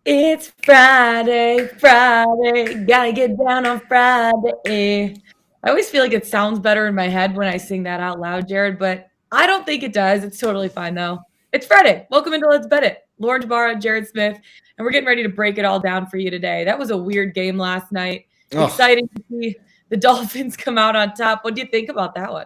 It's Friday, Friday, gotta get down on Friday. I always feel like it sounds better in my head when I sing that out loud, Jared, but I don't think it does. It's totally fine, though. It's Friday. Welcome into Let's Bet It. Lauren Jabara, Jared Smith, and we're getting ready to break it all down for you today. That was a weird game last night. Oh. Exciting to see the Dolphins come out on top. What do you think about that one?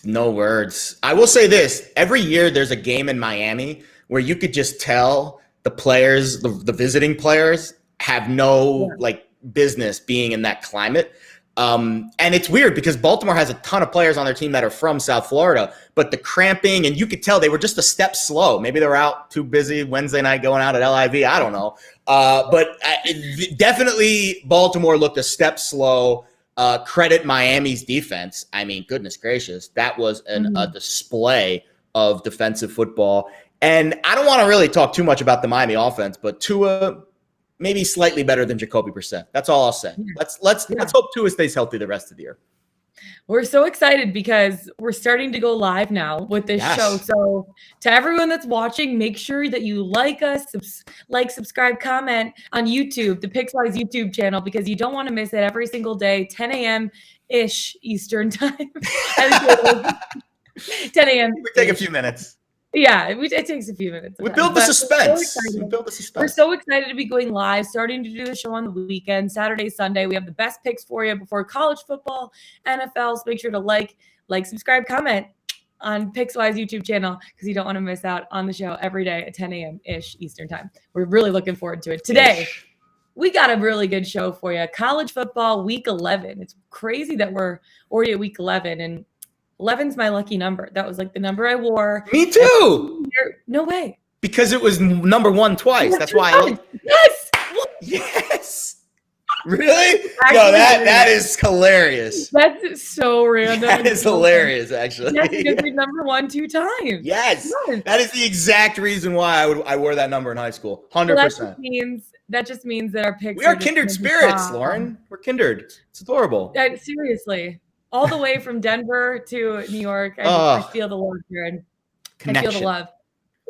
No words. I will say this. Every year there's a game in Miami where you could just tell the players, the visiting players, have no business being in that climate. And it's weird because Baltimore has a ton of players on their team that are from South Florida, but the cramping, and you could tell they were just a step slow. Maybe they were out too busy Wednesday night going out at LIV. I don't know. But definitely Baltimore looked a step slow. Credit Miami's defense. I mean, goodness gracious, that was a display of defensive football. And I don't want to really talk too much about the Miami offense, but Tua maybe slightly better than Jacoby Brissett. That's all I'll say. Let's hope Tua stays healthy the rest of the year. We're so excited because we're starting to go live now with this show. So to everyone that's watching, make sure that you like us, subscribe, comment on YouTube, the Pickswise YouTube channel, because you don't want to miss it every single day, 10 a.m.-ish Eastern time. 10 a.m. We take a few minutes. Yeah, it takes a few minutes. We build the suspense. We're so excited to be going live, starting to do the show on the weekend, Saturday, Sunday. We have the best picks for you before college football, NFL. So make sure to like, subscribe, comment on Pickswise YouTube channel because you don't want to miss out on the show every day at 10 a.m.-ish Eastern time. We're really looking forward to it. Today, we got a really good show for you. College football, week 11. It's crazy that we're already at week 11, and 11's my lucky number. That was like the number I wore. Me too. No way. Because it was number one twice. That's why I like. Yes. Really? No, that is hilarious. That's so random. That is hilarious, actually. Yes, because we number one 2 times. Yes. That is the exact reason why I wore that number in high school. 100%. Well, that just means that our picks. We are kindred spirits, Lauren. We're kindred. It's adorable. Seriously. All the way from Denver to New York. I feel the love, Jared. I feel the love.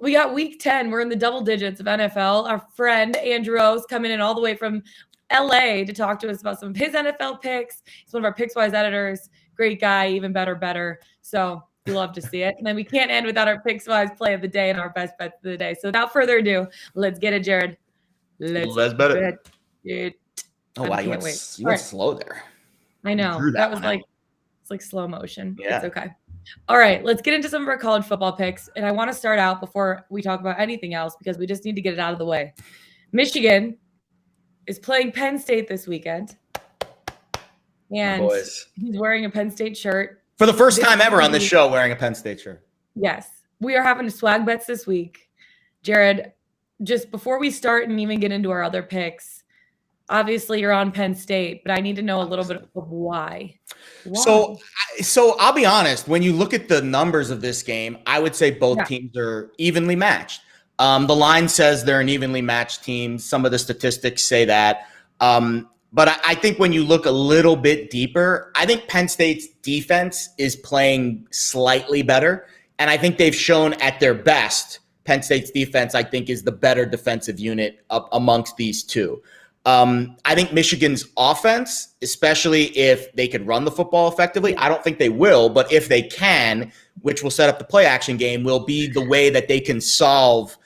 We got week 10. We're in the double digits of NFL. Our friend Andrew O's coming in all the way from LA to talk to us about some of his NFL picks. He's one of our Pickswise editors. Great guy, even better. So we love to see it. And then we can't end without our Pickswise play of the day and our best bets of the day. So without further ado, let's get it, Jared. Let's bet it. Oh, wow. You went slow there. I know. That was like slow motion. Yeah. It's okay. All right, let's get into some of our college football picks. And I want to start out before we talk about anything else because we just need to get it out of the way. Michigan is playing Penn State this weekend. And he's wearing a Penn State shirt. For the first time ever on this show, wearing a Penn State shirt. Yes. We are having swag bets this week. Jared, just before we start and even get into our other picks, obviously you're on Penn State, but I need to know a little bit of why. So I'll be honest. When you look at the numbers of this game, I would say both teams are evenly matched. The line says they're an evenly matched team. Some of the statistics say that. But I think when you look a little bit deeper, I think Penn State's defense is playing slightly better. And I think they've shown at their best, Penn State's defense, I think, is the better defensive unit amongst these two. I think Michigan's offense, especially if they can run the football effectively, I don't think they will, but if they can, which will set up the play action game, will be the way that they can solve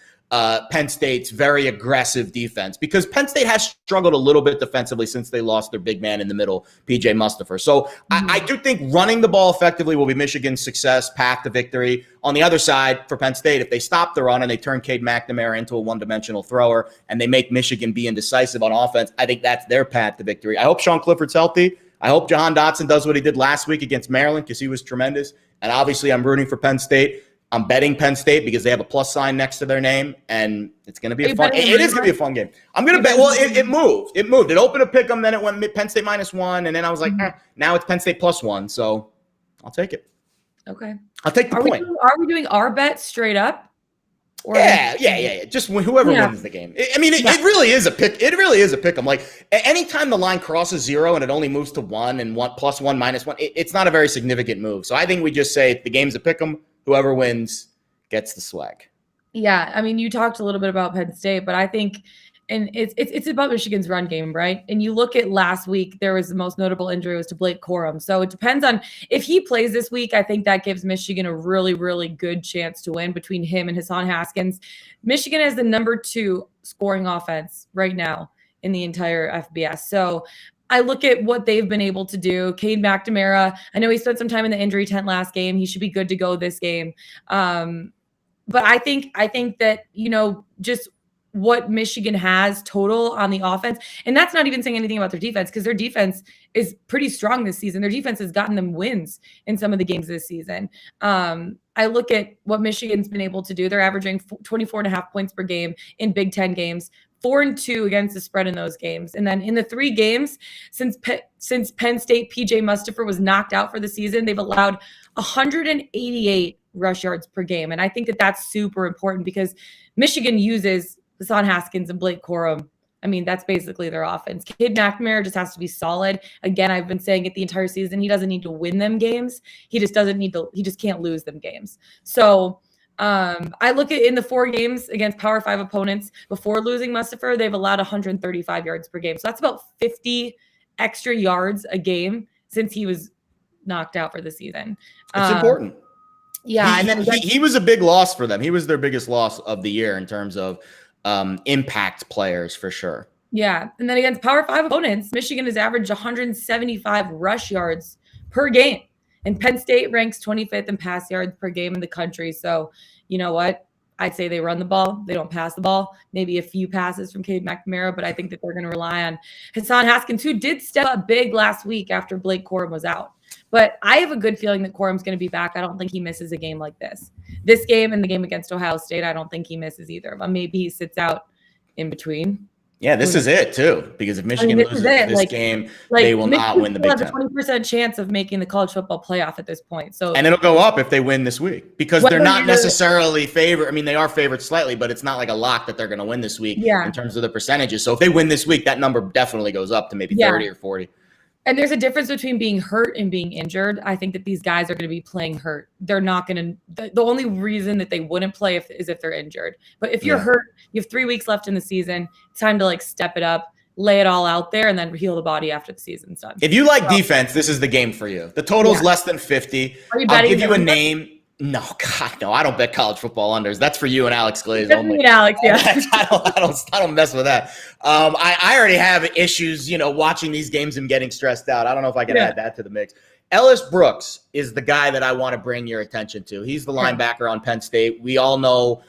Penn State's very aggressive defense, because Penn State has struggled a little bit defensively since they lost their big man in the middle, PJ Mustipher. So I do think running the ball effectively will be Michigan's success, path to victory. On the other side, for Penn State, if they stop the run and they turn Cade McNamara into a one-dimensional thrower and they make Michigan be indecisive on offense, I think that's their path to victory. I hope Sean Clifford's healthy. I hope Jahan Dotson does what he did last week against Maryland because he was tremendous. And obviously I'm rooting for Penn State. I'm betting Penn State because they have a plus sign next to their name, and it's going to be a fun. It is going to be a fun game. I'm going to bet. Well, it moved. It moved. It opened a pick 'em, then it went Penn State -1, and then I was like, now it's Penn State +1. So I'll take it. Okay. I'll take the point. Are we doing our bet straight up? Or yeah. Just whoever wins the game. I mean, it really is a pick. It really is a pick 'em. Like anytime the line crosses 0 and it only moves to 1 and +1 -1, it's not a very significant move. So I think we just say the game's a pick 'em. Whoever wins gets the swag. Yeah, I mean, you talked a little bit about Penn State, but I think, and it's about Michigan's run game, right? And you look at last week, there was the most notable injury was to Blake Corum. So it depends on if he plays this week. I think that gives Michigan a really, really good chance to win between him and Hassan Haskins. Michigan has the number 2 scoring offense right now in the entire FBS. So I look at what they've been able to do. Cade McNamara, I know he spent some time in the injury tent last game. He should be good to go this game. But I think that, just what Michigan has total on the offense, and that's not even saying anything about their defense, because their defense is pretty strong this season. Their defense has gotten them wins in some of the games this season. I look at what Michigan's been able to do. They're averaging 24 and a half points per game in Big Ten games, 4-2 against the spread in those games. And then in the 3 games since Penn State PJ Mustipher was knocked out for the season, they've allowed 188 rush yards per game. And I think that that's super important because Michigan uses Hassan Haskins and Blake Corum. I mean, that's basically their offense. Cade McNamara just has to be solid. Again, I've been saying it the entire season. He doesn't need to win them games. He just can't lose them games. So I look at in the 4 games against Power 5 opponents before losing Mustipher, they've allowed 135 yards per game. So that's about 50 extra yards a game since he was knocked out for the season. It's important. Yeah, and then he was a big loss for them. He was their biggest loss of the year in terms of impact players for sure. Yeah, and then against Power 5 opponents, Michigan has averaged 175 rush yards per game, and Penn State ranks 25th in pass yards per game in the country. So, you know what? I'd say they run the ball. They don't pass the ball. Maybe a few passes from Cade McNamara, but I think that they're going to rely on Hassan Haskins, who did step up big last week after Blake Corum was out. But I have a good feeling that Corum's going to be back. I don't think he misses a game like this. This game and the game against Ohio State, I don't think he misses either. But maybe he sits out in between. Yeah, this is it too. Because if Michigan loses this game, they will not win the Big Ten. Have a 20% chance of making the college football playoff at this point. So, and it'll go up if they win this week because they're not necessarily favored. I mean, they are favored slightly, but it's not like a lock that they're going to win this week in terms of the percentages. So if they win this week, that number definitely goes up to maybe 30 or 40. And there's a difference between being hurt and being injured. I think that these guys are going to be playing hurt. They're not going to – the only reason that they wouldn't play is if they're injured. But if you're hurt, you have 3 weeks left in the season. It's time to, step it up, lay it all out there, and then heal the body after the season's done. If you like defense, this is the game for you. The total's less than 50. I'll give you a name. No, God, no. I don't bet college football unders. That's for you and Alex Glaze only. Me and Alex, yeah. I don't mess with that. I already have issues, watching these games and getting stressed out. I don't know if I can add that to the mix. Ellis Brooks is the guy that I want to bring your attention to. He's the linebacker on Penn State. We all know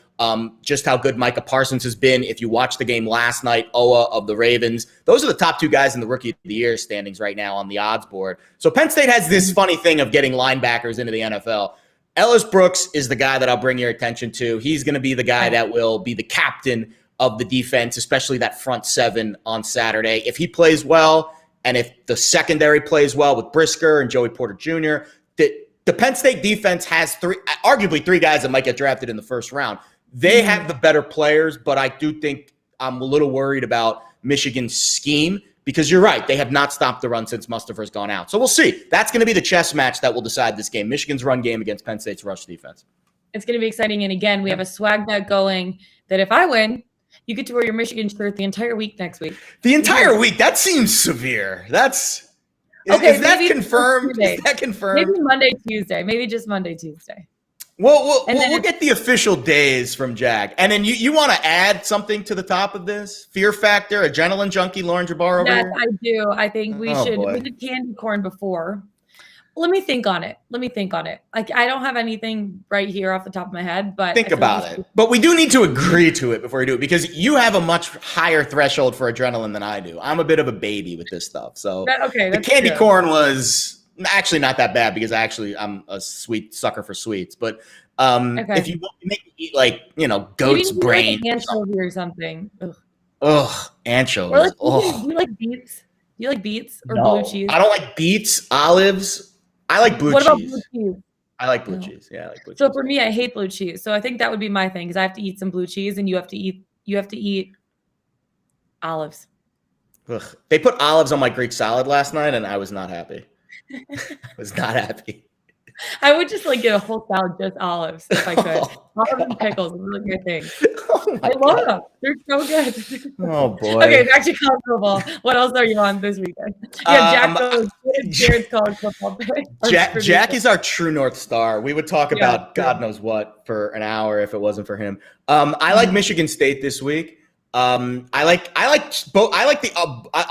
just how good Micah Parsons has been. If you watch the game last night, Oa of the Ravens, those are the top 2 guys in the Rookie of the Year standings right now on the odds board. So Penn State has this funny thing of getting linebackers into the NFL. Ellis Brooks is the guy that I'll bring your attention to. He's going to be the guy that will be the captain of the defense, especially that front 7 on Saturday. If he plays well, and if the secondary plays well with Brisker and Joey Porter Jr., the Penn State defense has arguably three guys that might get drafted in the first round. They have the better players, but I do think I'm a little worried about Michigan's scheme. Because you're right, they have not stopped the run since Mustipher's gone out. So we'll see. That's going to be the chess match that will decide this game. Michigan's run game against Penn State's rush defense. It's going to be exciting. And again, we have a swag bet going that if I win, you get to wear your Michigan shirt the entire week next week. The entire week? That seems severe. Is that confirmed? Is that confirmed? Maybe Monday, Tuesday. Maybe just Monday, Tuesday. We'll get the official days from Jag. And then you want to add something to the top of this? Fear factor, adrenaline junkie, Lauren Jabbar over here? Yes, I do. I think we should. We did candy corn before. Let me think on it. I don't have anything right here off the top of my head, but think about it. But we do need to agree to it before we do it because you have a much higher threshold for adrenaline than I do. I'm a bit of a baby with this stuff. So the candy corn was actually not that bad because I'm a sweet sucker for sweets. But if you make me eat goat's brain, like anchovy or something. Anchovies. Do you like beets? Do you like beets or blue cheese? I don't like beets, olives. I like blue cheese. What about blue cheese? I like blue cheese. Yeah, I like blue cheese. So for me, I hate blue cheese. So I think that would be my thing because I have to eat some blue cheese, and you have to eat olives. Ugh. They put olives on my Greek salad last night, and I was not happy. I was not happy. I would just like get a whole salad just olives if I could. Olives and pickles, really good thing. Oh I love them. They're so good. Oh boy. Okay, back to college football. What else are you on this weekend? Yeah, Jared's college football pick. Jack is our true North Star. We would talk about God knows what for an hour if it wasn't for him. I like Michigan State this week. I like both. I like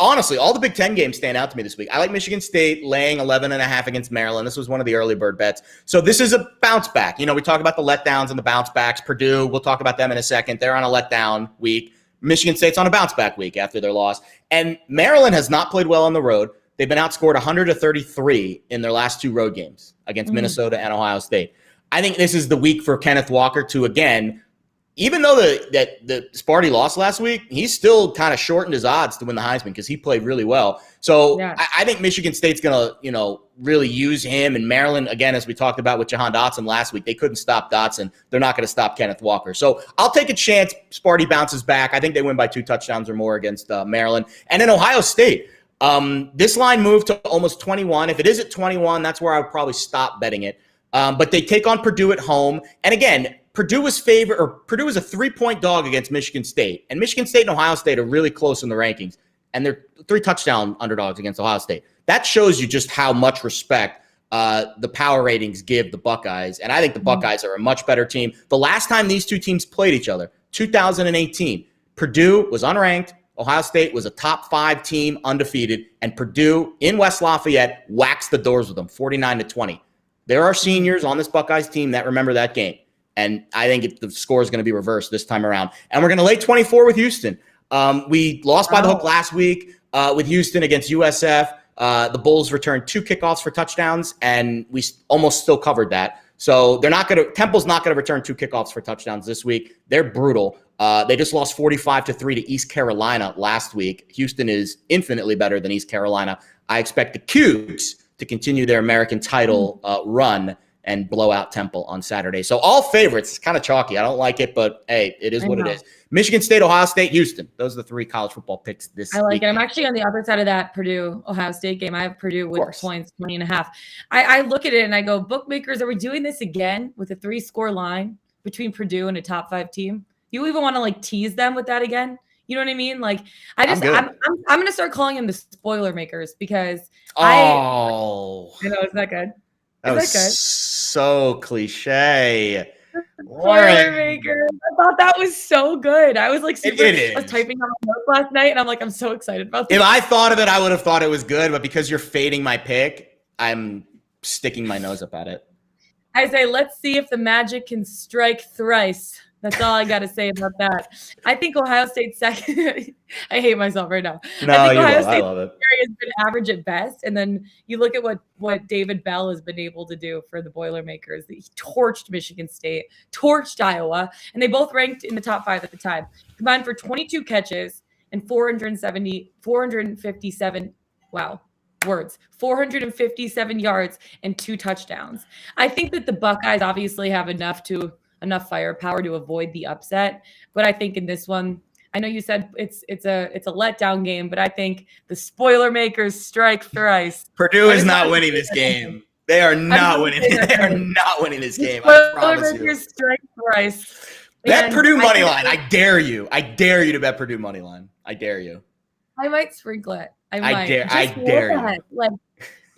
honestly, all the Big Ten games stand out to me this week. I like Michigan State laying 11.5 against Maryland. This was one of the early bird bets. So this is a bounce back. You know, we talk about the letdowns and the bounce backs. Purdue, we'll talk about them in a second. They're on a letdown week. Michigan State's on a bounce back week after their loss. And Maryland has not played well on the road. They've been outscored 100-33 in their last 2 road games against Minnesota and Ohio State. I think this is the week for Kenneth Walker to, again, even though the Sparty lost last week, he's still kind of shortened his odds to win the Heisman because he played really well. So I think Michigan State's going to, really use him. And Maryland, again, as we talked about with Jahan Dotson last week, they couldn't stop Dotson. They're not going to stop Kenneth Walker. So I'll take a chance. Sparty bounces back. I think they win by 2 touchdowns or more against Maryland. And then Ohio State. This line moved to almost 21. If it is at 21, that's where I would probably stop betting it. But they take on Purdue at home. And again, Purdue was a 3-point dog against Michigan State. And Michigan State and Ohio State are really close in the rankings. And they're 3 touchdown underdogs against Ohio State. That shows you just how much respect the power ratings give the Buckeyes. And I think the Buckeyes are a much better team. The last time these two teams played each other, 2018, Purdue was unranked. Ohio State was a top 5 team, undefeated. And Purdue in West Lafayette waxed the doors with them, 49-20. There are seniors on this Buckeyes team that remember that game. And I think the score is going to be reversed this time around. And we're going to lay 24 with Houston. We lost by the hook last week with Houston against USF. The Bulls returned 2 kickoffs for touchdowns, and we almost still covered that. So Temple's not going to return 2 kickoffs for touchdowns this week. They're brutal. They just lost 45-3 to East Carolina last week. Houston is infinitely better than East Carolina. I expect the Cougs to continue their American title run and blow out Temple on Saturday. So all favorites. It's kind of chalky. I don't like it, but hey, it is what it is. Michigan State, Ohio State, Houston. Those are the 3 college football picks this week. I like it. I'm actually on the other side of that Purdue-Ohio State game. I have Purdue with points, 20.5. I look at it and I go, bookmakers, are we doing this again with a 3-score line between Purdue and a top 5 team? You even want to tease them with that again? You know what I mean? I'm going to start calling them the spoiler makers because I know, isn't that good? That was so cliche. Spoiler maker. I thought that was so good. I was I was typing on my notes last night, and I'm so excited about this. If I thought of it, I would have thought it was good, but because you're fading my pick, I'm sticking my nose up at it. I say, let's see if the magic can strike thrice. That's all I got to say about that. I think Ohio State second. I hate myself right now. No, I love it. Has been average at best, and then you look at what David Bell has been able to do for the Boilermakers. He torched Michigan State, torched Iowa, and they both ranked in the top 5 at the time. Combined for 22 catches and 457. Wow. Words, 457 yards and 2 touchdowns. I think that the Buckeyes obviously have enough firepower to avoid the upset, but I think in this one, I know you said it's a letdown game, but I think the spoiler makers strike thrice. Purdue is not winning this game. They are not winning. They are not winning this game. I promise you. Strike thrice. Bet Purdue money line. I dare you. I dare you to bet Purdue money line. I dare you. I might sprinkle it. I dare you.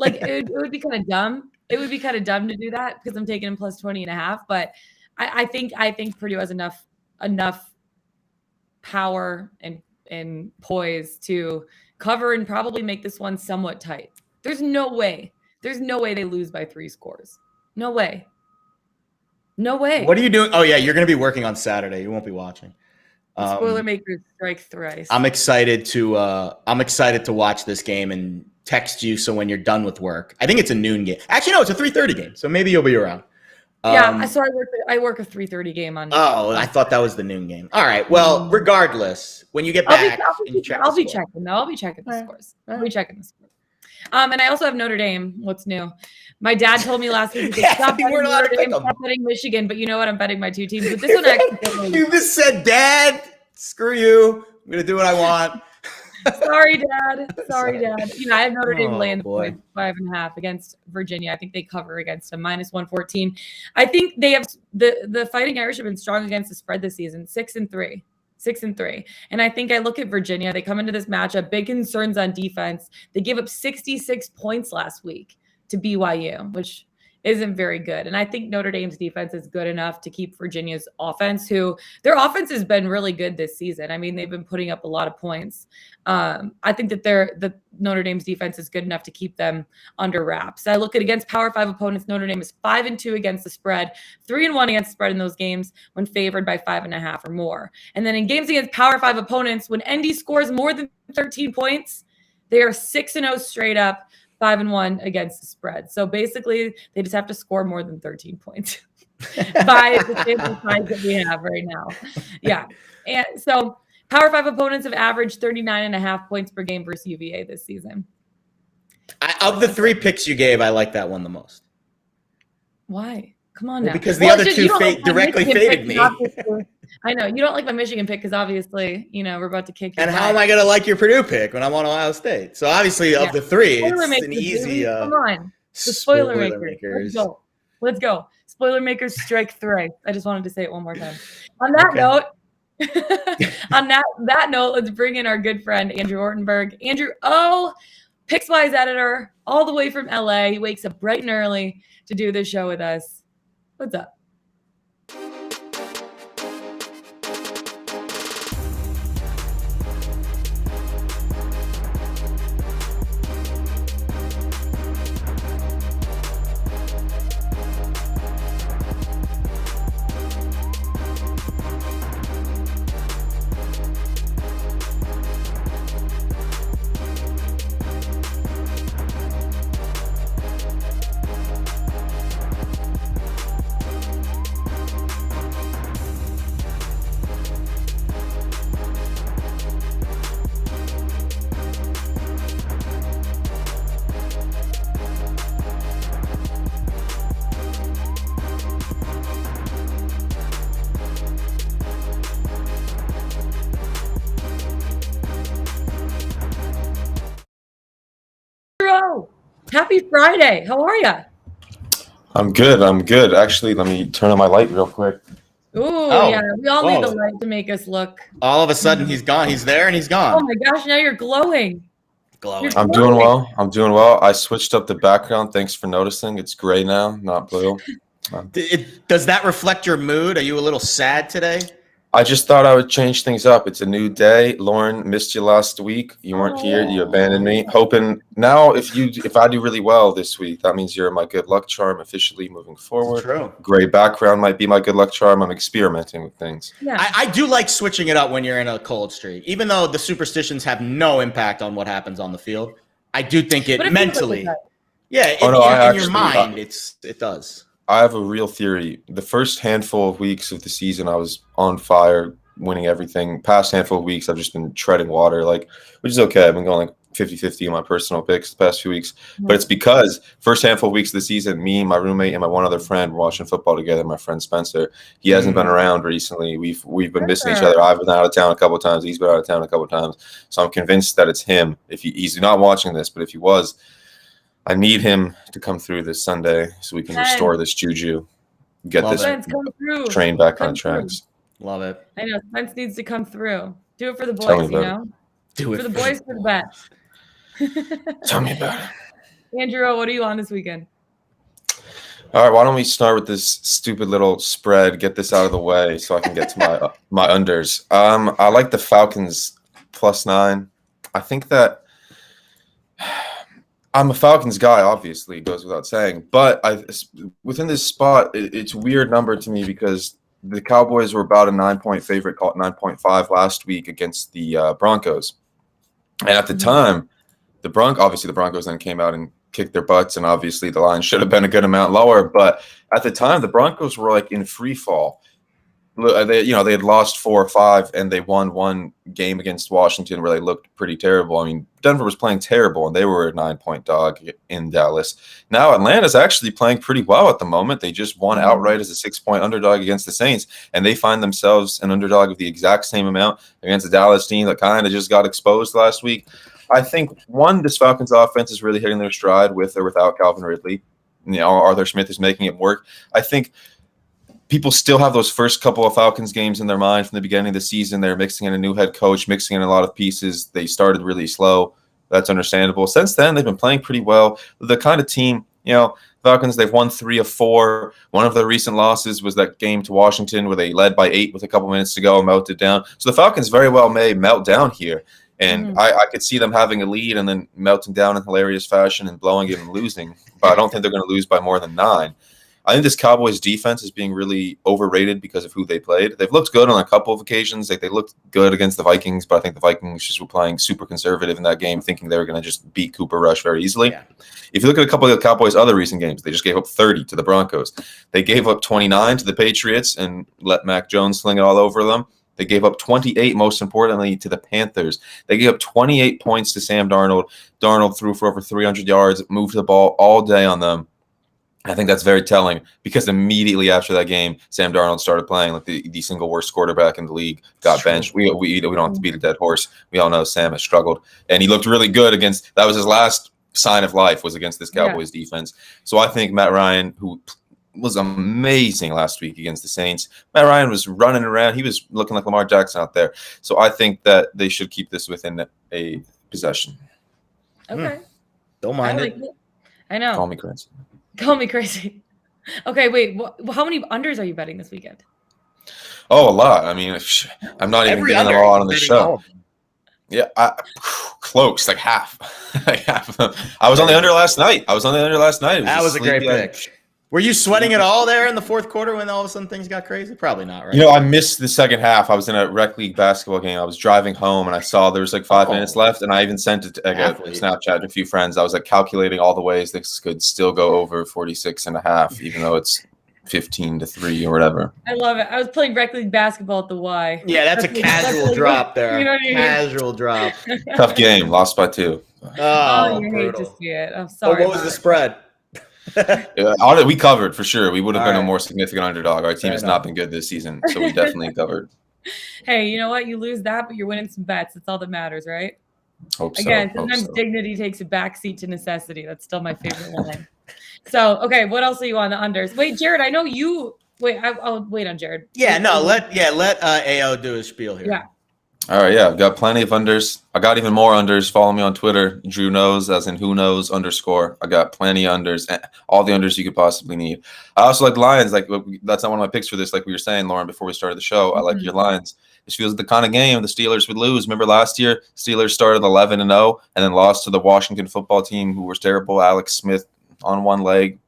It would be kind of dumb. It would be kind of dumb to do that because I'm taking him plus 20.5. But I think Purdue has enough power and poise to cover and probably make this one somewhat tight. There's no way they lose by 3 scores. No way. What are you doing? Oh yeah, you're going to be working on Saturday. You won't be watching. Spoiler makers strike thrice. I'm excited to watch this game and text you. So when you're done with work, I think it's a noon game. Actually, no, it's a 3:30 game. So maybe you'll be around. So I work a 3:30 game on. Oh, I thought that was the noon game. All right. Well, regardless, when you get back, I'll be checking the scores. I'll be checking the scores. And I also have Notre Dame. What's new? My dad told me last week, stop betting Michigan, but you know what? I'm betting my 2 teams. But this one actually you just said, Dad, screw you. I'm going to do what I want. Sorry, Dad. Sorry, Dad. I have Notre Dame laying the boy. points 5.5 against Virginia. I think they cover against a -114. I think they have the Fighting Irish have been strong against the spread this season, 6-3. 6-3. And I think I look at Virginia. They come into this matchup, big concerns on defense. They gave up 66 points last week to BYU, which isn't very good. And I think Notre Dame's defense is good enough to keep Virginia's offense, who their offense has been really good this season. I mean, they've been putting up a lot of points. I think that the Notre Dame's defense is good enough to keep them under wraps. I look at against Power 5 opponents. Notre Dame is 5-2 against the spread, 3-1 against the spread in those games when favored by 5.5 or more. And then in games against Power 5 opponents, when ND scores more than 13 points, they are 6-0 straight up. 5-1 against the spread. So basically, they just have to score more than 13 points by the sample size that we have right now. Yeah. And so Power 5 opponents have averaged 39.5 points per game versus UVA this season. Of the 3 picks you gave, I like that one the most. Why? Come on now. Because the other 2 directly faded me. I know. You don't like my Michigan pick because obviously, we're about to kick you. And how am I going to like your Purdue pick when I'm on Ohio State? So obviously, of the 3, it's an easy. Come on. The spoiler makers. Let's go. Spoiler makers strike 3. I just wanted to say it one more time. On that note, let's bring in our good friend, Andrew Ortenberg. Andrew, Pickswise editor, all the way from LA. He wakes up bright and early to do this show with us. What's up? Happy Friday. How are you? I'm good. Actually, let me turn on my light real quick. Yeah. We all need the light to make us look. All of a sudden, he's gone. He's there and he's gone. Oh my gosh, now you're glowing. I'm doing well. I switched up the background. Thanks for noticing. It's gray now, not blue. Does that reflect your mood? Are you a little sad today? I just thought I would change things up. It's a new day. Lauren, missed you last week. You weren't here. You abandoned me. Hoping now if I do really well this week, that means you're my good luck charm officially moving forward. True. Gray background might be my good luck charm. I'm experimenting with things. Yeah. I do like switching it up when you're in a cold streak. Even though the superstitions have no impact on what happens on the field, I do think it mentally. In your mind, it does. I have a real theory. The first handful of weeks of the season, I was on fire, winning everything. Past handful of weeks, I've just been treading water, which is okay. I've been going 50-50 in my personal picks the past few weeks. Mm-hmm. But it's because first handful of weeks of the season, me, my roommate, and my one other friend were watching football together, my friend Spencer. He hasn't been around recently. We've been missing each other. I've been out of town a couple of times. He's been out of town a couple of times. So I'm convinced that it's him. If he's not watching this, but if he was, I need him to come through this Sunday so we can restore this juju, get this train back on tracks. Love it. I know. Spence needs to come through. Do it for the boys, Do it for the boys, for the best. Tell me about it. Andrew, what are you on this weekend? All right, why don't we start with this stupid little spread, get this out of the way so I can get to my unders. I like the Falcons +9. I think that I'm a Falcons guy, obviously, it goes without saying. But within this spot, it's a weird number to me because the Cowboys were about a 9-point favorite, called 9.5 last week against the Broncos. And at the time, the Broncos then came out and kicked their butts, and obviously the line should have been a good amount lower. But at the time, the Broncos were in free fall. they had lost 4 or 5, and they won one game against Washington where they looked pretty terrible. I mean, Denver was playing terrible, and they were a 9-point dog in Dallas. Now Atlanta's actually playing pretty well at the moment. They just won outright as a 6-point underdog against the Saints, and they find themselves an underdog of the exact same amount against the Dallas team that kind of just got exposed last week. I think, this Falcons offense is really hitting their stride with or without Calvin Ridley. Arthur Smith is making it work. I think people still have those first couple of Falcons games in their mind from the beginning of the season. They're mixing in a new head coach, mixing in a lot of pieces. They started really slow. That's understandable. Since then, they've been playing pretty well. The kind of team, Falcons, they've won 3 of 4. One of their recent losses was that game to Washington where they led by 8 with a couple minutes to go and melted down. So the Falcons very well may melt down here. And I could see them having a lead and then melting down in hilarious fashion and blowing it and losing. But I don't think they're going to lose by more than 9. I think this Cowboys defense is being really overrated because of who they played. They've looked good on a couple of occasions. They looked good against the Vikings, but I think the Vikings just were playing super conservative in that game, thinking they were going to just beat Cooper Rush very easily. Yeah. If you look at a couple of the Cowboys' other recent games, they just gave up 30 to the Broncos. They gave up 29 to the Patriots and let Mac Jones sling it all over them. They gave up 28, most importantly, to the Panthers. They gave up 28 points to Sam Darnold. Darnold threw for over 300 yards, moved the ball all day on them. I think that's very telling because immediately after that game, Sam Darnold started playing like the single worst quarterback in the league, got benched. We don't have to beat a dead horse. We all know Sam has struggled. And he looked really good that was his last sign of life was against this Cowboys defense. So I think Matt Ryan, who was amazing last week against the Saints, Matt Ryan was running around. He was looking like Lamar Jackson out there. So I think that they should keep this within a possession. Okay. Don't mind it. I know. Call me crazy. Call me crazy. Okay, wait. How many unders are you betting this weekend? Oh, a lot. I mean, I'm not even getting them all on the show. Yeah, close, like half. I was on the under last night. That was a great pick. Were you sweating it all there in the fourth quarter when all of a sudden things got crazy? Probably not, right? I missed the second half. I was in a rec league basketball game. I was driving home, and I saw there was like 5 minutes left, and I even sent it to a Snapchat to a few friends. I was like calculating all the ways this could still go over 46.5, even though it's 15-3 or whatever. I love it. I was playing rec league basketball at the Y. Yeah, that's a casual drop there. You know what I mean? Casual drop. Tough game. Lost by 2. Oh, you hate to see it. I'm sorry. What was the spread? We covered for sure. We would have been a more significant underdog. Our team has not been good this season, so we definitely covered. Hey, you know what? You lose that, but you're winning some bets. That's all that matters, right? Hope Again, so. sometimes dignity takes a backseat to necessity. That's still my favorite line. So, okay, what else are you on the unders? Wait, Jared, I know you. Wait, I'll wait on Jared. Yeah, no, let AO do his spiel here. Yeah. All right, yeah, I've got plenty of unders. I got even more unders. Follow me on Twitter, Drew Knows, as in who knows _ I got plenty of unders, all the unders you could possibly need. I also like Lions. Like that's not one of my picks for this. Like we were saying, Lauren, before we started the show, I like your Lions. This feels like the kind of game the Steelers would lose. Remember last year, Steelers started 11-0 and then lost to the Washington football team, who was terrible. Alex Smith on one leg.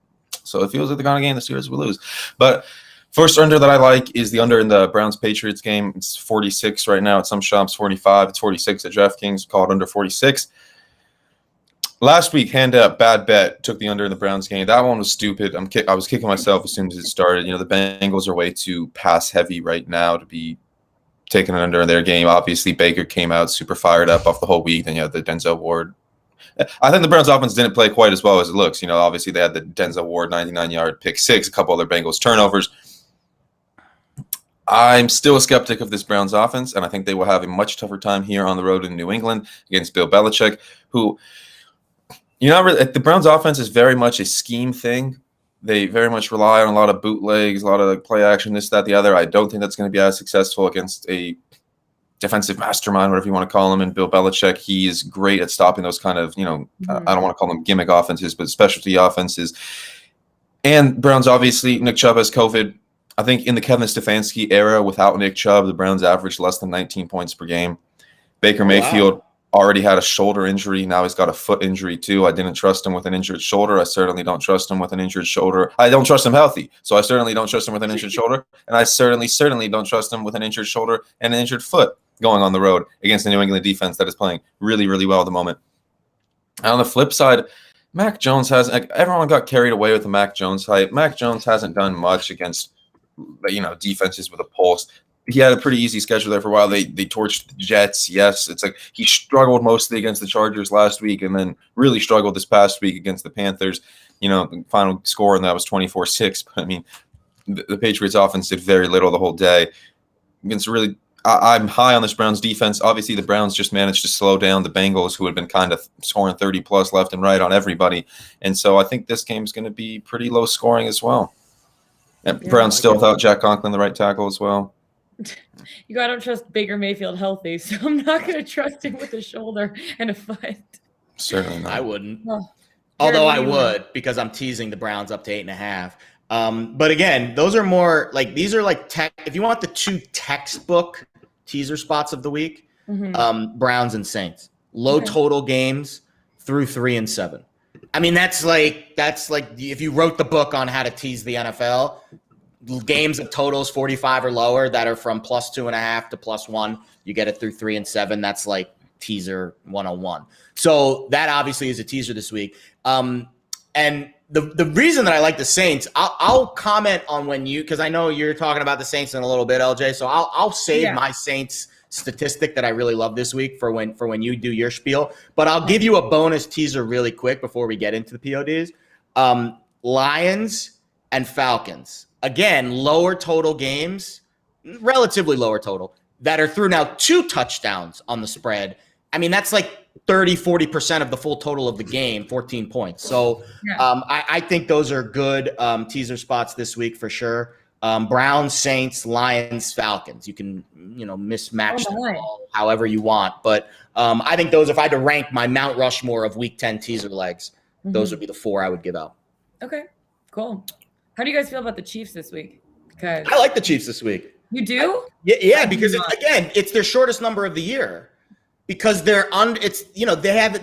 So it feels like the kind of game the Steelers would lose. But first under that I like is the under in the Browns-Patriots game. It's 46 right now at some shops, 45. It's 46 at DraftKings, called under 46. Last week, hand up, bad bet, took the under in the Browns game. That one was stupid. I was kicking myself as soon as it started. The Bengals are way too pass-heavy right now to be taking an under in their game. Obviously, Baker came out super fired up off the whole week. Then you have the Denzel Ward. I think the Browns offense didn't play quite as well as it looks. Obviously they had the Denzel Ward 99-yard pick six, a couple other Bengals turnovers. I'm still a skeptic of this Browns offense, and I think they will have a much tougher time here on the road in New England against Bill Belichick, who, the Browns offense is very much a scheme thing. They very much rely on a lot of bootlegs, a lot of play action, this, that, the other. I don't think that's going to be as successful against a defensive mastermind, whatever you want to call him, and Bill Belichick. He is great at stopping those kind of, I don't want to call them gimmick offenses, but specialty offenses. And Browns, obviously, Nick Chubb has COVID. I think in the Kevin Stefanski era, without Nick Chubb, the Browns averaged less than 19 points per game. Baker Mayfield already had a shoulder injury. Now he's got a foot injury too. I didn't trust him with an injured shoulder. I certainly don't trust him with an injured shoulder. I don't trust him healthy. So I certainly don't trust him with an injured shoulder. And I certainly don't trust him with an injured shoulder and an injured foot going on the road against the New England defense that is playing really, really well at the moment. And on the flip side, Mac Jones everyone got carried away with the Mac Jones hype. Mac Jones hasn't done much against defenses with a pulse. He had a pretty easy schedule there for a while. They torched the Jets. Yes, it's like he struggled mostly against the Chargers last week and then really struggled this past week against the Panthers. The final score in that was 24-6. But, I mean, the Patriots offense did very little the whole day. I'm high on this Browns defense. Obviously, the Browns just managed to slow down the Bengals, who had been kind of scoring 30-plus left and right on everybody. And so I think this game is going to be pretty low scoring as well. And Browns still without Jack Conklin, the right tackle as well. I don't trust Baker Mayfield healthy, so I'm not going to trust him with a shoulder and a foot. Certainly not. I wouldn't. Oh, Although I would, because I'm teasing the Browns up to 8.5. But again, those are more like these are like if you want the two textbook teaser spots of the week, Browns and Saints. Low total games through 3 and 7. I mean, that's like if you wrote the book on how to tease the NFL, games of totals 45 or lower that are from +2.5 to +1, you get it through 3 and 7. That's like teaser 101. So that obviously is a teaser this week. And the reason that I like the Saints, I'll comment on because I know you're talking about the Saints in a little bit, LJ. So I'll save my Saints statistic that I really love this week for when you do your spiel. But I'll give you a bonus teaser really quick before we get into the PODs. Lions and Falcons. Again, lower total games, relatively lower total, that are through now 2 touchdowns on the spread. I mean, that's like 30-40% of the full total of the game, 14 points. So I think those are good teaser spots this week for sure. Browns, Saints, Lions, Falcons. You can mismatch them all however you want. But I think those, if I had to rank my Mount Rushmore of Week 10 teaser legs, those would be the 4 I would give out. Okay, cool. How do you guys feel about the Chiefs this week? Because I like the Chiefs this week. You do? Yeah, because it's their shortest number of the year. Because they have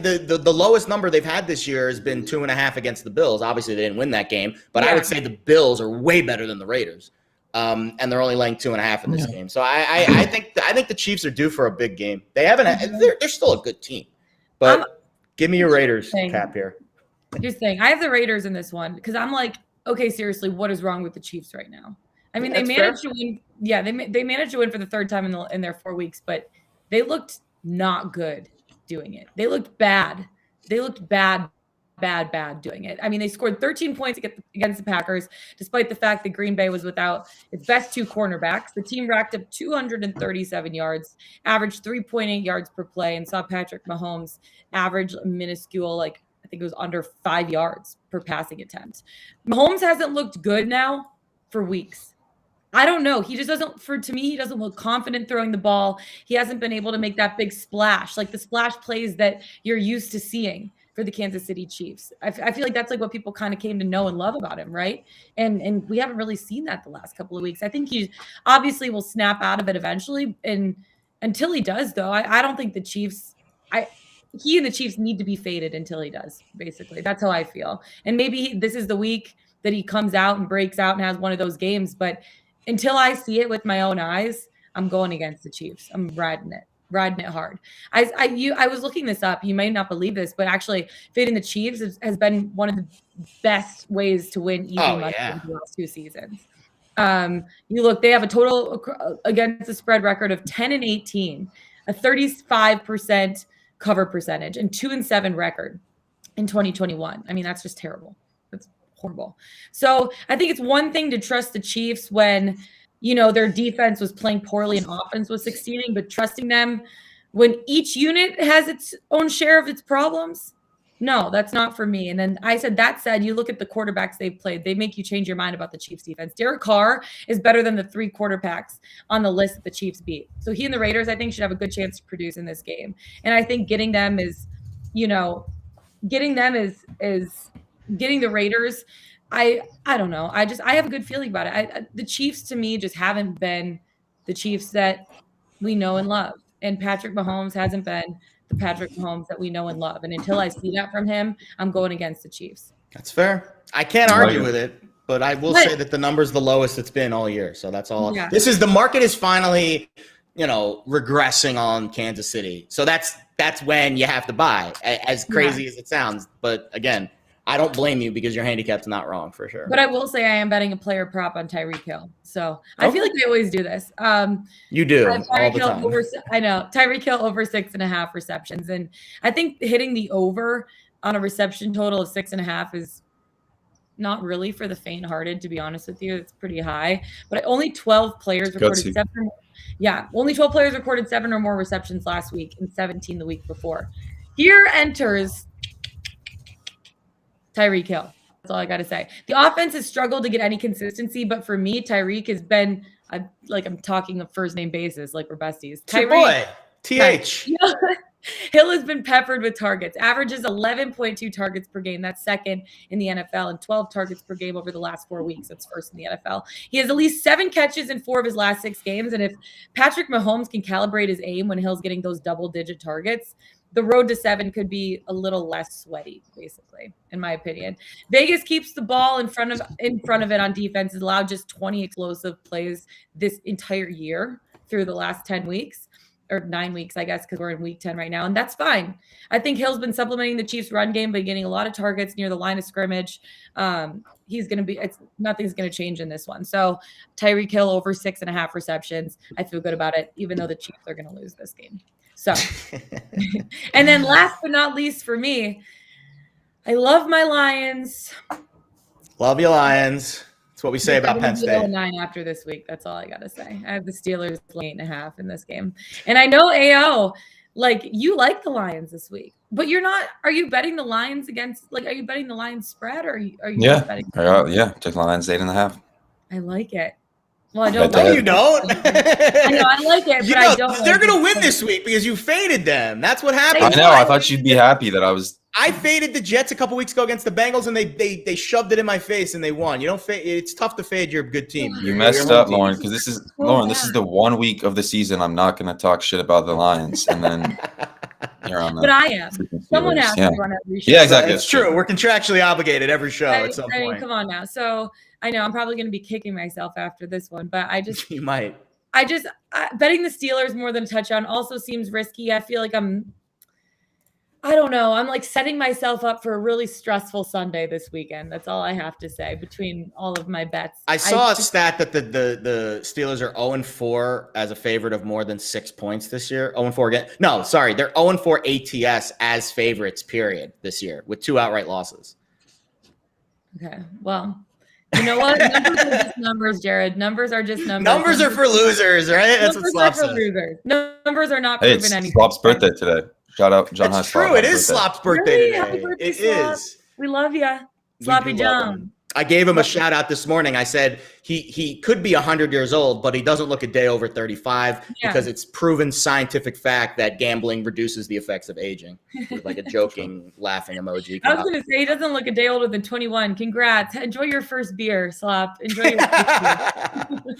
the lowest number they've had this year has been 2.5 against the Bills. Obviously, they didn't win that game, but I would say the Bills are way better than the Raiders, and they're only laying 2.5 in this game. So I think the Chiefs are due for a big game. They haven't. They're still a good team, but give me your Raiders cap here. Here's the thing: I have the Raiders in this one because I'm like, okay, seriously, what is wrong with the Chiefs right now? I mean, they managed to win. Yeah, they managed to win for the 3rd time in their 4 weeks, but they looked not good doing it. They looked bad. They looked bad doing it. I mean, they scored 13 points against the Packers, despite the fact that Green Bay was without its best 2 cornerbacks. The team racked up 237 yards, averaged 3.8 yards per play, and saw Patrick Mahomes average a minuscule, I think it was under 5 yards per passing attempt. Mahomes hasn't looked good now for weeks. I don't know. He just doesn't, to me, he doesn't look confident throwing the ball. He hasn't been able to make that big splash, like the splash plays that you're used to seeing for the Kansas City Chiefs. I feel like that's like what people kind of came to know and love about him, right? And we haven't really seen that the last couple of weeks. I think he obviously will snap out of it eventually. And until he does, though, I don't think the Chiefs, he and the Chiefs need to be faded until he does, basically. That's how I feel. And maybe this is the week that he comes out and breaks out and has one of those games, but until I see it with my own eyes, I'm going against the Chiefs. I'm riding it hard. I was looking this up. You may not believe this, but actually fading the Chiefs has been one of the best ways to win easy money in the last 2 seasons. They have a total against the spread record of 10-18, a 35% cover percentage, and 2-7 record in 2021. I mean, that's just terrible. That's horrible. So I think it's one thing to trust the Chiefs when, their defense was playing poorly and offense was succeeding, but trusting them when each unit has its own share of its problems, no, that's not for me. And then that said, you look at the quarterbacks they've played, they make you change your mind about the Chiefs defense. Derek Carr is better than the 3 quarterbacks on the list that the Chiefs beat. So he and the Raiders, I think, should have a good chance to produce in this game. And I think getting them is getting the Raiders. I don't know. I have a good feeling about it. The Chiefs to me just haven't been the Chiefs that we know and love. And Patrick Mahomes hasn't been the Patrick Mahomes that we know and love. And until I see that from him, I'm going against the Chiefs. That's fair. I can't argue with it, but I will say that the number's the lowest it's been all year. So that's all. Yeah. The market is finally, regressing on Kansas City. So that's when you have to buy, as crazy as it sounds. But again, I don't blame you because your handicap's not wrong for sure. But I will say I am betting a player prop on Tyreek Hill. So I feel like they always do this. You do all the time. I know. Tyreek Hill over 6.5 receptions. And I think hitting the over on a reception total of 6.5 is not really for the faint-hearted, to be honest with you. It's pretty high. But only 12 players recorded 7. Yeah, only 12 players recorded 7 or more receptions last week and 17 the week before. Here enters Tyreek Hill. That's all I got to say. The offense has struggled to get any consistency, but for me, Tyreek has been I'm talking a first name basis, like we're besties. Tyreek, boy, TH. Hill has been peppered with targets, averages 11.2 targets per game. That's second in the NFL, and 12 targets per game over the last 4 weeks. That's first in the NFL. He has at least 7 catches in 4 of his last 6 games. And if Patrick Mahomes can calibrate his aim when Hill's getting those double-digit targets, the road to 7 could be a little less sweaty, basically, in my opinion. Vegas keeps the ball in front of it on defense. Has allowed just 20 explosive plays this entire year through the last 10 weeks. Or 9 weeks, I guess, because we're in week 10 right now. And that's fine. I think Hill's been supplementing the Chiefs' run game by getting a lot of targets near the line of scrimmage. Nothing's going to change in this one. So Tyreek Hill over 6.5 receptions. I feel good about it, even though the Chiefs are going to lose this game. So, and then last but not least for me, I love my Lions. Love your Lions. That's what we say about Penn State. 9 after this week. That's all I got to say. I have the Steelers 8.5 in this game. And I know AO, you like the Lions this week, but you're not. Are you betting the Lions against, are you betting the Lions spread or are you just betting? Take Lions 8.5. I like it. Well, I don't. No, you don't. I know I like it, but I don't. They're going to win this week because you faded them. That's what happened. I know. I thought you'd be happy that I faded the Jets a couple weeks ago against the Bengals, and they shoved it in my face, and they won. You don't fade. It's tough to fade your good team. You messed up, Lauren, because this is the 1 week of the season I'm not going to talk shit about the Lions, and then you're on. But I am. Someone has to run every show. Yeah, exactly. It's true. We're contractually obligated every show at some point. Come on now. So I know I'm probably going to be kicking myself after this one, but you might. Betting the Steelers more than a touchdown also seems risky. I feel like I don't know. I'm setting myself up for a really stressful Sunday this weekend. That's all I have to say between all of my bets. I saw a stat that the Steelers are 0-4 as a favorite of more than 6 points this year. 0-4 again. No, sorry. They're 0-4 ATS as favorites, period, this year with 2 outright losses. Okay. Well, you know what? Numbers are just numbers, Jared. Numbers are just numbers. Numbers are for losers, right? That's what Slop says. Losers. Numbers are not proven anything. It's Slop's birthday today. Shout out John. It's true. It is Slop's birthday today. Happy birthday, it Slop. is. We love you, Sloppy John. I gave him a shout out this morning. I said he could be 100 years old, but he doesn't look a day over 35 because it's proven scientific fact that gambling reduces the effects of aging. With a joking, laughing emoji. I was going to say he doesn't look a day older than 21. Congrats. Enjoy your first beer, Slop. Enjoy your first beer.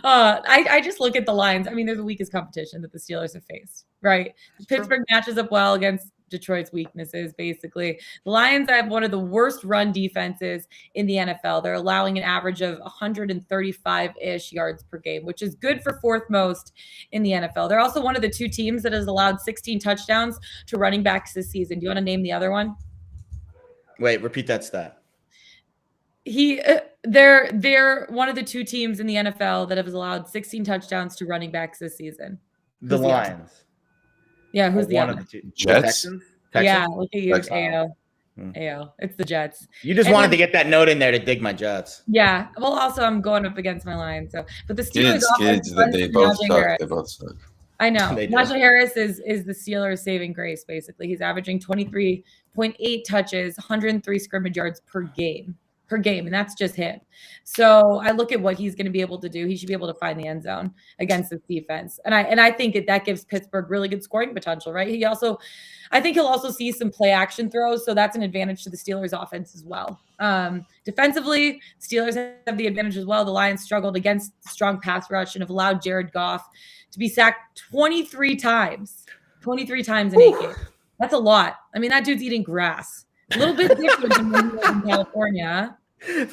I just look at the Lions. I mean, they're the weakest competition that the Steelers have faced, right? Pittsburgh matches up well against Detroit's weaknesses, basically. The Lions have one of the worst run defenses in the NFL. They're allowing an average of 135-ish yards per game, which is good for 4th most in the NFL. They're also one of the 2 teams that has allowed 16 touchdowns to running backs this season. Do you want to name the other one? Wait, repeat that stat. They're one of the 2 teams in the NFL that have allowed 16 touchdowns to running backs this season. The Lions. Yeah, who's the other? Jets? Texans? Yeah, look at you, AO. It's the Jets. You just wanted to get that note in there to dig my Jets. Yeah. Well, also I'm going up against my Lions. But the Steelers they both suck. I know. Najee Harris is the Steelers' saving grace, basically. He's averaging 23.8 touches, 103 scrimmage yards per game. And that's just him. So I look at what he's going to be able to do. He should be able to find the end zone against this defense. And I think that gives Pittsburgh really good scoring potential, right? I think he'll also see some play action throws. So that's an advantage to the Steelers offense as well. Defensively, Steelers have the advantage as well. The Lions struggled against strong pass rush and have allowed Jared Goff to be sacked 23 times in 8 games. That's a lot. I mean, that dude's eating grass. A little bit different than when he was in California.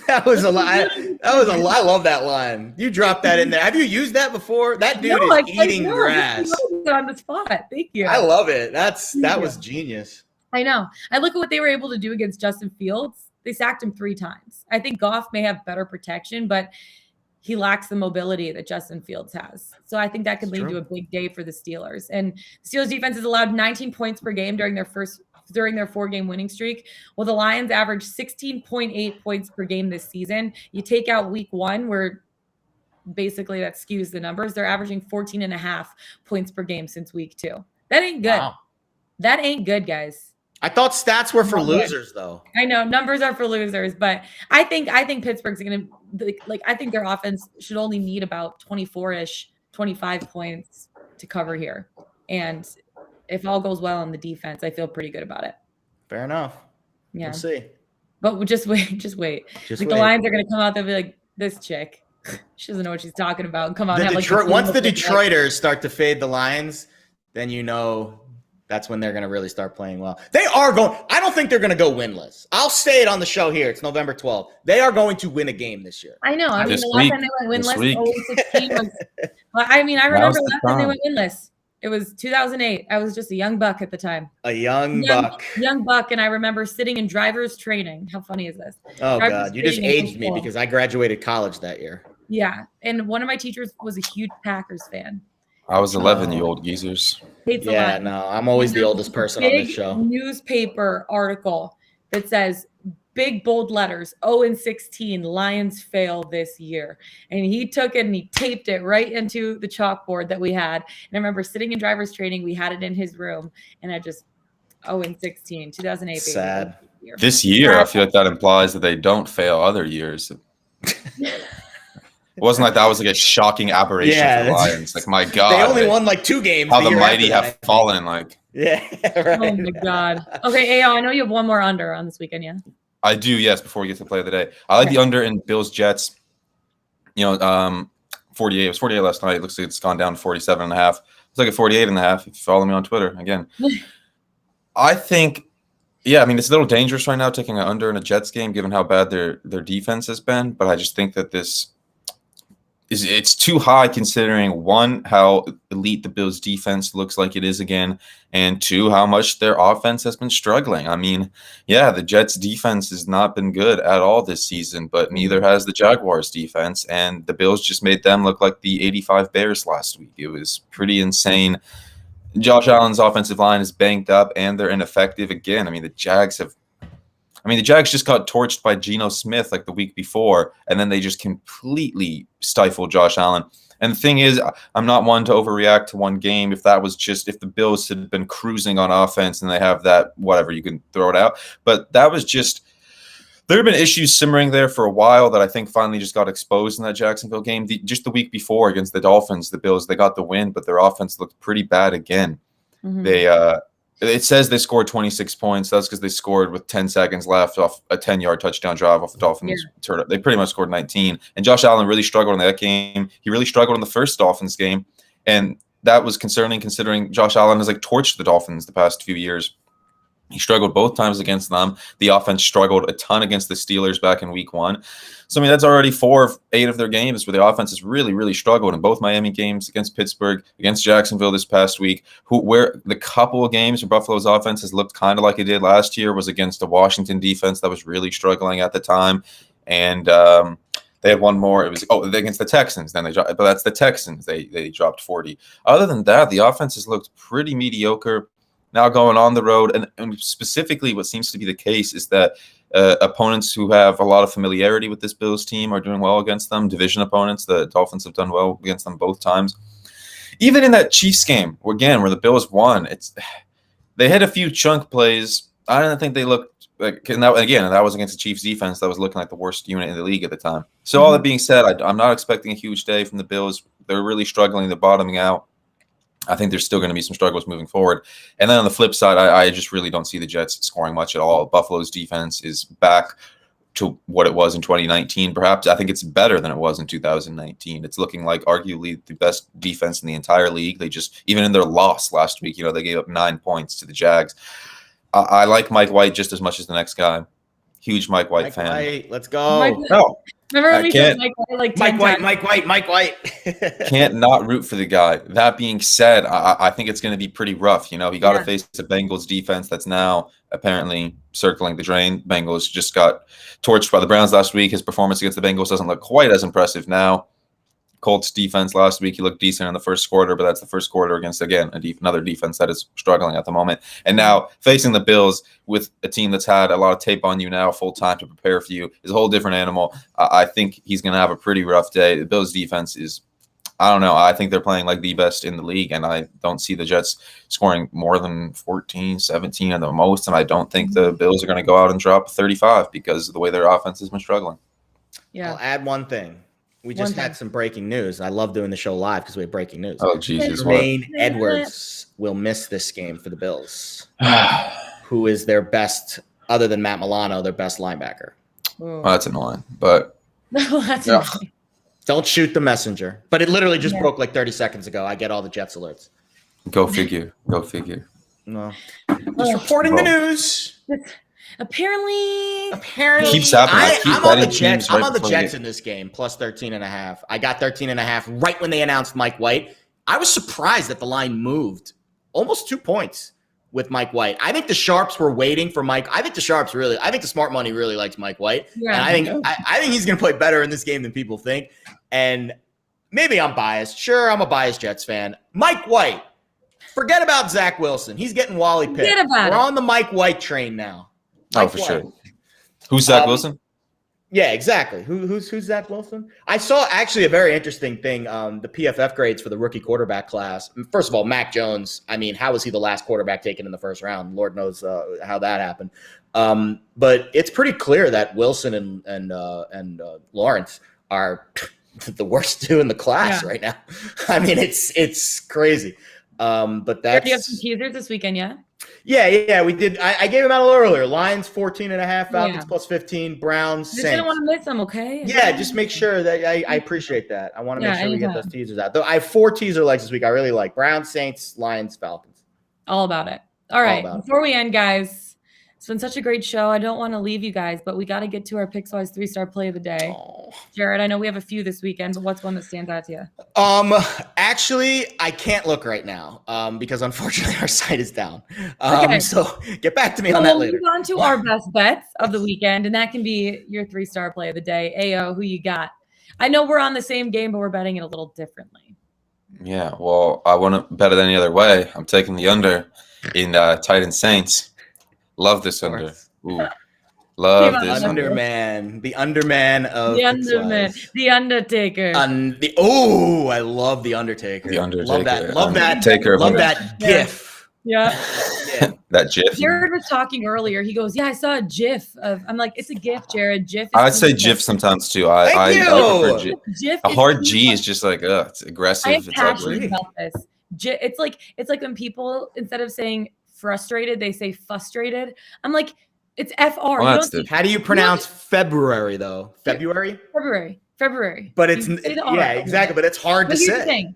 That was a lie. I love that line. You dropped that in there. Have you used that before? That dude is eating grass on the spot. Thank you. I love it. That was genius. I know. I look at what they were able to do against Justin Fields. They sacked him 3 times. I think Goff may have better protection, but he lacks the mobility that Justin Fields has. So I think that could lead to a big day for the Steelers. And the Steelers defense has allowed 19 points per game during their 4-game winning streak. Well, the Lions averaged 16.8 points per game this season. You take out week 1, where basically that skews the numbers. They're averaging 14.5 points per game since week 2. That ain't good. Wow. That ain't good, guys. I thought stats were for losers, though. I know numbers are for losers, but I think Pittsburgh's going to I think their offense should only need about 24-ish, 25 points to cover here. And if all goes well on the defense, I feel pretty good about it. Fair enough. Yeah. We'll see. But we'll just wait. The Lions are going to come out there and be like, this chick, she doesn't know what she's talking about. And come out and have once the Detroiters start to fade the Lions, then that's when they're going to really start playing well. They are going – I don't think they're going to go winless. I'll say it on the show here. It's November 12th. They are going to win a game this year. I know. I mean, the last time they went winless, 0-16 was – I mean, I remember the last time they went winless. It was 2008. I was just a young buck at the time. A young buck. Young buck, and I remember sitting in driver's training. How funny is this? Oh, God. You just aged me because I graduated college that year. Yeah, and one of my teachers was a huge Packers fan. I was 11, you old geezers. Yeah, no, I'm always the oldest person on this show. Newspaper article that says, big bold letters, 0-16, Lions fail this year. And he took it and he taped it right into the chalkboard that we had. And I remember sitting in driver's training, we had it in his room, and I just 0-16, 2008. Sad. This year, I feel like that implies that they don't fail other years. It wasn't like that was like a shocking aberration for the Lions. Like, my God. They only won like 2 games. How the mighty have fallen. Like, yeah. Right. Oh, my God. Okay, Ao, I know you have one more under on this weekend, yeah? I do, yes, before we get to the play of the day. I like the under in Bills-Jets. 48. It was 48 last night. It looks like it's gone down to 47.5. It's like a 48.5 if you follow me on Twitter. Again, I think, I mean, it's a little dangerous right now taking an under in a Jets game given how bad their defense has been. But I just think that it's too high considering, 1, how elite the Bills defense looks like it is again, and 2, how much their offense has been struggling. I mean, the Jets defense has not been good at all this season, but neither has the Jaguars defense, and the Bills just made them look like the 85 Bears last week. It was pretty insane. Josh Allen's offensive line is banged up and they're ineffective again. I mean, the Jags just got torched by Geno Smith like the week before, and then they just completely stifled Josh Allen. And the thing is, I'm not one to overreact to one game. If the Bills had been cruising on offense and they have that, whatever, you can throw it out. But that was just, there have been issues simmering there for a while that I think finally just got exposed in that Jacksonville game. Just the week before against the Dolphins, the Bills, they got the win, but their offense looked pretty bad again. Mm-hmm. It says they scored 26 points. That's because they scored with 10 seconds left off a 10-yard touchdown drive off the Dolphins. Yeah. They pretty much scored 19. And Josh Allen really struggled in that game. He really struggled in the first Dolphins game. And that was concerning considering Josh Allen has torched the Dolphins the past few years. He struggled both times against them. The offense struggled a ton against the Steelers back in week 1. So, I mean, that's already 4 of 8 of their games where the offense has really, really struggled in both Miami games, against Pittsburgh, against Jacksonville this past week, where the couple of games where Buffalo's offense has looked kind of like it did last year was against a Washington defense that was really struggling at the time. And they had one more. It was against the Texans. Then but that's the Texans. They dropped 40. Other than that, the offense has looked pretty mediocre. Now going on the road, and specifically what seems to be the case is that opponents who have a lot of familiarity with this Bills team are doing well against them. Division opponents, the Dolphins have done well against them both times. Even in that Chiefs game, where the Bills won, they had a few chunk plays. I don't think they looked like, and that was against the Chiefs defense that was looking like the worst unit in the league at the time. So all that being said, I'm not expecting a huge day from the Bills. They're really struggling. They're bottoming out. I think there's still going to be some struggles moving forward. And then on the flip side, I just really don't see the Jets scoring much at all. Buffalo's defense is back to what it was in 2019. Perhaps I think it's better than it was in 2019. It's looking like arguably the best defense in the entire league. They just, even in their loss last week, they gave up 9 points to the Jags. I like Mike White just as much as the next guy. Huge Mike White fan. White, let's go. Remember when I we can't- said Mike White Mike White. Can't not root for the guy. That being said, I think it's going to be pretty rough. You know, he got to face the Bengals defense that's now apparently circling the drain. Bengals just got torched by the Browns last week. His performance against the Bengals doesn't look quite as impressive now. Colts defense last week, he looked decent in the first quarter, but that's the first quarter against, again, another defense that is struggling at the moment. And now facing the Bills with a team that's had a lot of tape on you now full time to prepare for you is a whole different animal. I think he's going to have a pretty rough day. The Bills defense is, I don't know. I think they're playing like the best in the league, and I don't see the Jets scoring more than 14, 17 at the most, and I don't think the Bills are going to go out and drop 35 because of the way their offense has been struggling. Yeah. I'll add one thing. We just had some breaking news. I love doing the show live because we have breaking news. Oh, Jesus. Jermaine Edwards will miss this game for the Bills, who is their best, other than Matt Milano, their best linebacker. Well, that's annoying, but That's annoying. Don't shoot the messenger. But it literally just broke like 30 seconds ago. I get all the Jets alerts. Go figure. Go figure. No. Just reporting the news. Apparently keeps happening. I'm on the Jets. I'm on the Jets in this game, plus 13.5. I got 13.5 right when they announced Mike White. I was surprised that the line moved almost 2 points with Mike White. I think the sharps were waiting for Mike. I think the smart money really likes Mike White. Yeah. And I think he's going to play better in this game than people think. And maybe I'm biased. Sure, I'm a biased Jets fan. Mike White. Forget about Zach Wilson. He's getting Wally picked. We're on the Mike White train now. Oh, for sure. Who's Zach Wilson? Yeah, exactly. Who's Zach Wilson? I saw actually a very interesting thing. The PFF grades for the rookie quarterback class. First of all, Mac Jones. I mean, how was he the last quarterback taken in the first round? Lord knows how that happened. But it's pretty clear that Wilson and Lawrence are the worst two in the class right now. I mean, it's crazy. But that's. Do you have some teasers this weekend? Yeah, we did. I gave him out a little earlier. Lions 14.5, Falcons plus 15, Browns. Saints. I didn't want to miss them, okay? Yeah, just make sure that I appreciate that. I want to make sure we get those teasers out. Though I have 4 teaser legs this week. I really like Browns, Saints, Lions, Falcons. All about it. All right. Before we end, guys, it's been such a great show. I don't want to leave you guys, but we got to get to our Pickswise 3-star play of the day. Jared, I know we have a few this weekend, but what's one that stands out to you? Actually, I can't look right now because unfortunately our site is down. So get back to me on that later. We'll move on to our best bets of the weekend, and that can be your 3-star play of the day. Ayo, who you got? I know we're on the same game, but we're betting it a little differently. Yeah, well, I want to bet it any other way. I'm taking the under in Titans Saints. Love this under. Ooh. Love this Underman. The Underman of the Underman. The Undertaker. I love the Undertaker. The Undertaker. Love that. Love that GIF. Yeah. That GIF. Jared was talking earlier. He goes, "Yeah, I saw a GIF of." I'm like, "It's a GIF, Jared. GIF." I'd say GIF sometimes too. I prefer GIF. GIF. A hard G is just like, it's aggressive. It's passionate about this. It's like when people, instead of saying frustrated, they say frustrated. I'm like, it's FR. Well, how do you pronounce February though? February. But it's exactly. But it's hard to say.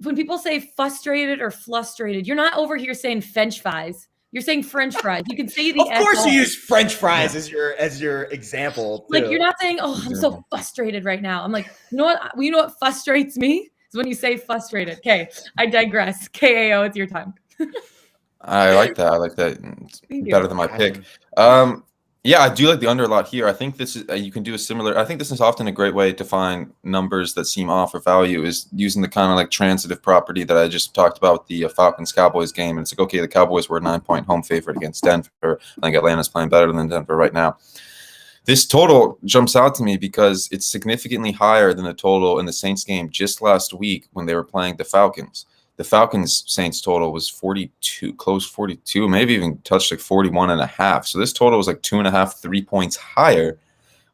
When people say frustrated or frustrated, you're not over here saying French fries. You're saying French fries. You can say the. Of course, you use French fries as your example. Like you're not saying, "Oh, I'm so frustrated right now." I'm like, you know what? You know what frustrates me is when you say frustrated. Okay, I digress. KAO, it's your time. I like that. It's better than my pick. Yeah, I do like the under a lot here. I think this is you can do a similar. I think this is often a great way to find numbers that seem off or value is using the kind of like transitive property that I just talked about with the Falcons Cowboys game. And it's like, okay, the Cowboys were a 9-point home favorite against Denver. I think Atlanta's playing better than Denver right now. This total jumps out to me because it's significantly higher than the total in the Saints game just last week when they were playing the Falcons. The Falcons Saints total was 42, close 42, maybe even touched like 41.5. So this total was like 2.5, 3 points higher,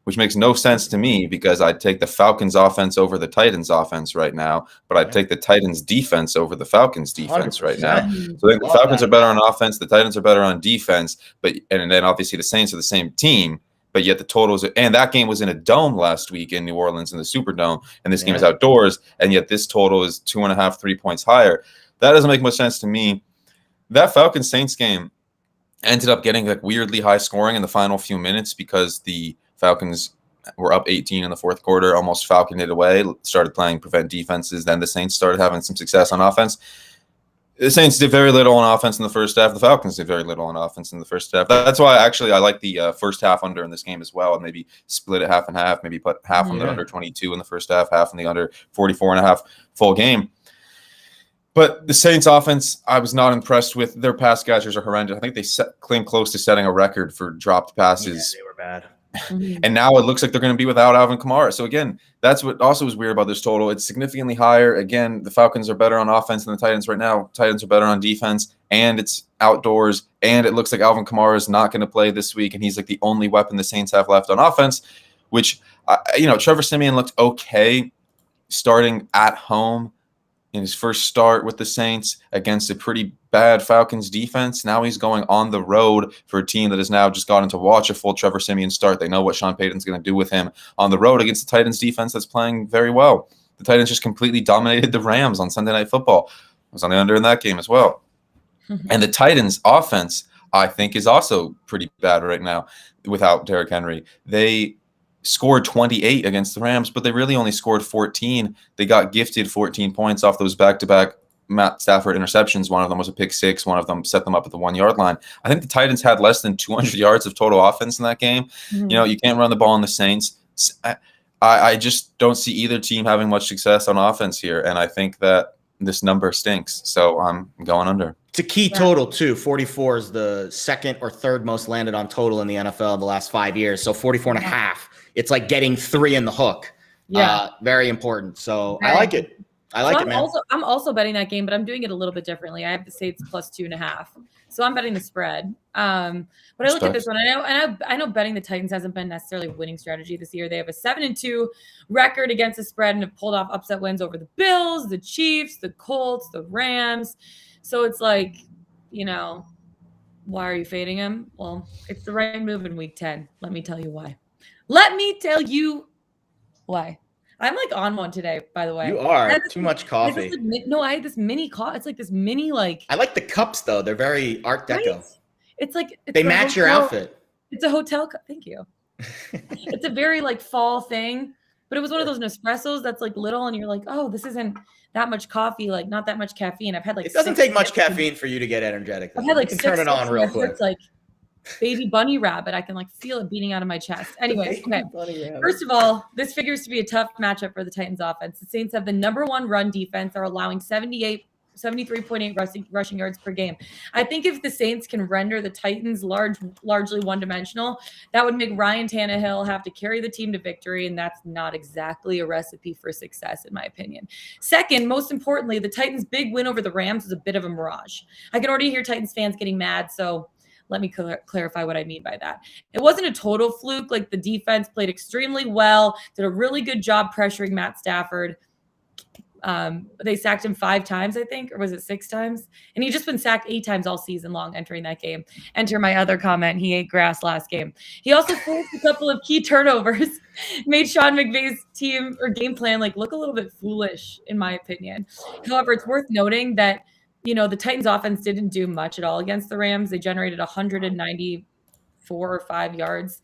which makes no sense to me because I'd take the Falcons offense over the Titans offense right now, but I'd take the Titans defense over the Falcons defense 100%. Right now. So I think the Falcons are better on offense, the Titans are better on defense, and then obviously the Saints are the same team. But yet the totals, and that game was in a dome last week in New Orleans in the Superdome, and this game is outdoors, and yet this total is 2.5, 3 points higher. That doesn't make much sense to me. That Falcons Saints game ended up getting like weirdly high scoring in the final few minutes because the Falcons were up 18 in the fourth quarter, almost falconed it away, started playing prevent defenses. Then the Saints started having some success on offense. The Saints did very little on offense in the first half. The Falcons did very little on offense in the first half. That's why I like the first half under in this game as well, and maybe split it half and half, maybe put half on the under 22 in the first half, half on the under 44.5 full game. But the Saints offense, I was not impressed with. Their pass catchers are horrendous. I think they claim close to setting a record for dropped passes. Yeah, they were bad. And now it looks like they're going to be without Alvin Kamara. So again, that's what also was weird about this total. It's significantly higher. Again, the Falcons are better on offense than the Titans right now. Titans are better on defense, and it's outdoors. And it looks like Alvin Kamara is not going to play this week, and he's like the only weapon the Saints have left on offense. Which, Trevor Siemian looked okay starting at home in his first start with the Saints against a pretty bad Falcons defense. Now he's going on the road for a team that has now just gotten to watch a full Trevor Siemian start. They know what Sean Payton's going to do with him on the road against the Titans defense that's playing very well. The Titans just completely dominated the Rams on Sunday Night Football. I was on the under in that game as well. And the Titans offense, I think, is also pretty bad right now without Derrick Henry. They scored 28 against the Rams, but they really only scored 14. They got gifted 14 points off those back-to-back Matt Stafford interceptions. One of them was a pick six. One of them set them up at the 1 yard line. I think the Titans had less than 200 yards of total offense in that game. Mm-hmm. You can't run the ball on the Saints. I just don't see either team having much success on offense here, and I think that this number stinks. So I'm going under. It's a key total, too. 44 is the second or third most landed on total in the NFL in the last 5 years. So 44.5. It's like getting 3 in the hook. Yeah. Very important. So I like it. I like it, man. I'm also betting that game, but I'm doing it a little bit differently. I have the Saints plus 2.5. So I'm betting the spread. But I look at this one. I know betting the Titans hasn't been necessarily a winning strategy this year. They have a 7-2 record against the spread and have pulled off upset wins over the Bills, the Chiefs, the Colts, the Rams. So it's like, why are you fading him? Well, it's the right move in week 10. Let me tell you why. I'm like on one today, by the way. You are. Too much coffee. I had this mini coffee. It's like this mini, I like the cups, though. They're very Art Deco. Right? It's like they match your outfit. It's a hotel cup. Thank you. It's a very fall thing, but it was one of those Nespressos that's little, and you're like, oh, this isn't that much coffee, not that much caffeine. I've had it doesn't take much caffeine for you to get energetic. I've had turn it on real quick. It's baby bunny rabbit. I can feel it beating out of my chest. Anyways, okay. First of all, this figures to be a tough matchup for the Titans offense. The Saints have the number 1 run defense, are allowing 73.8 rushing yards per game. I think if the Saints can render the Titans largely one-dimensional, that would make Ryan Tannehill have to carry the team to victory, and that's not exactly a recipe for success, in my opinion. Second, most importantly, the Titans' big win over the Rams was a bit of a mirage. I can already hear Titans fans getting mad, so let me clarify what I mean by that. It wasn't a total fluke. The defense played extremely well, did a really good job pressuring Matt Stafford. They sacked him 5 times, I think, or was it 6 times? And he's just been sacked 8 times all season long entering that game. Enter my other comment. He ate grass last game. He also forced a couple of key turnovers, made Sean McVay's team or game plan look a little bit foolish, in my opinion. However, it's worth noting that the Titans offense didn't do much at all against the Rams. They generated 194 or 5 yards,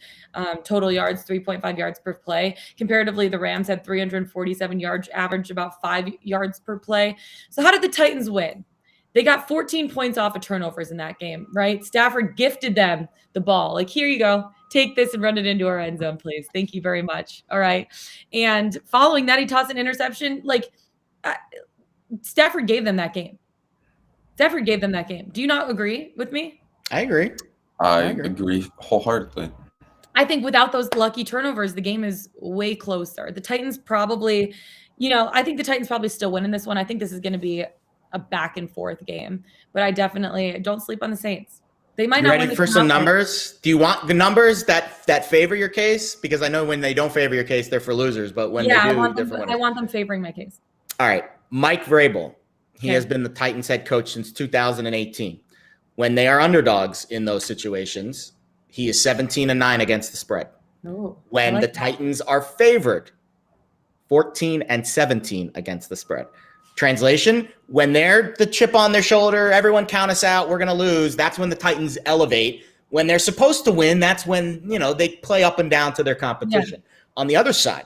total yards, 3.5 yards per play. Comparatively, the Rams had 347 yards, average about 5 yards per play. So how did the Titans win? They got 14 points off of turnovers in that game, right? Stafford gifted them the ball. Here you go. Take this and run it into our end zone, please. Thank you very much. All right. And following that, he tossed an interception. Stafford gave them that game. Do you not agree with me? I agree. I agree wholeheartedly. I think without those lucky turnovers, the game is way closer. The Titans probably, I think the Titans probably still win in this one. I think this is going to be a back and forth game, but I definitely don't sleep on the Saints. They might not win. Ready for some numbers? Do you want the numbers that favor your case? Because I know when they don't favor your case, they're for losers, but when they do, I want them favoring my case. All right. Mike Vrabel. He has been the Titans head coach since 2018. When they are underdogs in those situations, he is 17-9 against the spread. When the Titans are favored, 14-17 against the spread. Translation, when they're the chip on their shoulder, everyone count us out, we're going to lose, that's when the Titans elevate. When they're supposed to win, that's when, they play up and down to their competition. Yeah. On the other side,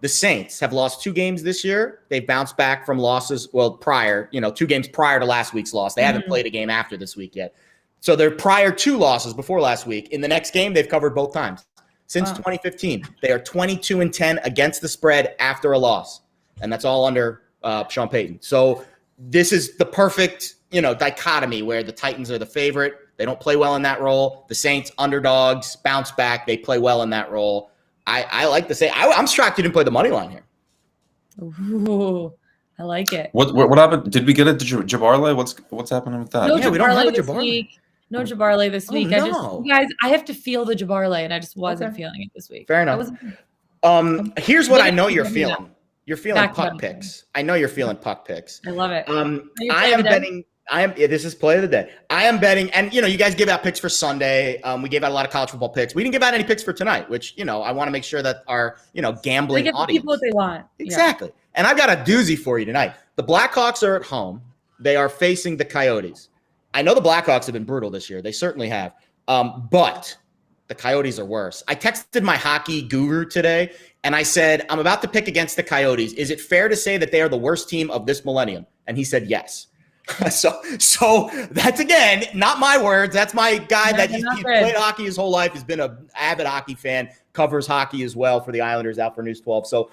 the Saints have lost 2 games this year. They've bounced back from losses, prior, 2 games prior to last week's loss. They haven't played a game after this week yet. So their prior 2 losses before last week, in the next game, they've covered both times. Since 2015, they are 22-10 against the spread after a loss. And that's all under Sean Payton. So this is the perfect, dichotomy where the Titans are the favorite. They don't play well in that role. The Saints, underdogs, bounce back. They play well in that role. I like to say I'm shocked you didn't play the money line here. Ooh, I like it. What happened? Did we get it to Jabbarley? What's happening with that? No, Yeah, we don't have a this Jabbarley. week. No Jabbarley this week. No. You guys, I have to feel the Jabbarley, and I just wasn't feeling it this week. Fair enough. Here's what I know you're feeling. You're feeling puck picks. I know you're feeling puck picks. I love it. I am betting. This is play of the day. I am betting, and you guys give out picks for Sunday. We gave out a lot of college football picks. We didn't give out any picks for tonight, which I want to make sure that our gambling they get the audience people what they want. Exactly. Yeah. And I've got a doozy for you tonight. The Blackhawks are at home. They are facing the Coyotes. I know the Blackhawks have been brutal this year. They certainly have. But the Coyotes are worse. I texted my hockey guru today, and I said, I'm about to pick against the Coyotes. Is it fair to say that they are the worst team of this millennium? And he said yes. So that's, again, not my words. That's my guy that he's played hockey his whole life. He's been an avid hockey fan, covers hockey as well for the Islanders out for News 12. So